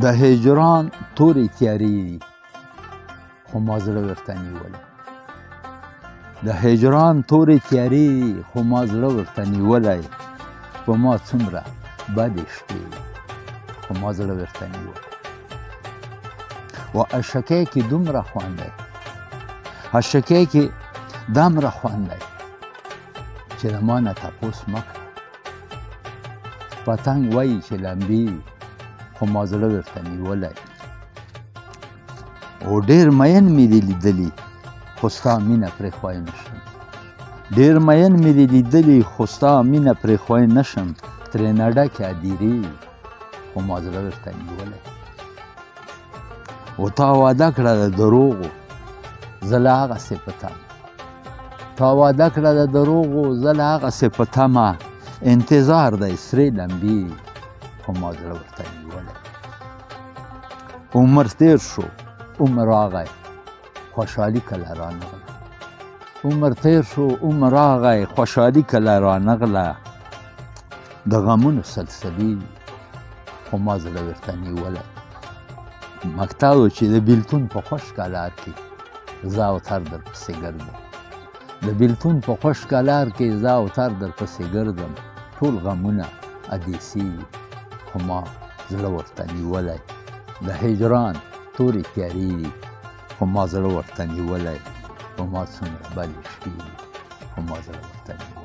د هجران تورې تیارې دي خو ما زړه ورته نیولی د هجران تورې تیارې دي خو ما زړه ورته نیولی په ما څومره بدې شپې خو ما زړه ورته نیولی و عشقۍ کې دومره خوند دی عشقۍ کې دومره خوند دی چې د ما نه تپوس مه کړه پتنګ وایي چې لمبې خو ما زړه ورته نیولی او ډېر مین مې دي لیدلي خو ستا مینه پرېښوی نه شم ډېر مین مې دي لیدلي خو ستا مینه پرېښوی نه شم ترېنه ډکې هدیرې خو ما زړه ورته نیولی و تا واده کړه د دروغو زه له هغسې په تمه تا واده کړه د دروغو زه له هغسې په تمه انتظار دی سرې لمبې خو ما زړه ورته نیولی عمر تېر شو عمر راغی خوشحالي کله رانغله عمر تېر شو عمر راغی خوشحالي کله رانغله د غمونو سلسلې خو ما زړه ورته نیولی مکتب و چې د بیلتون په خوش کلار کې زه او تر در پسې ګرځم د بیلتون په خوش کلار کې زه او تر در پسې ګرځم ټول غمونه ادیسي خو ما زړه ورته نیولی د هجران تورې تیارې دي خو ما زړه ورته نیولی په ما څومره بدې شپې دي خو ما زړه ورته نیولی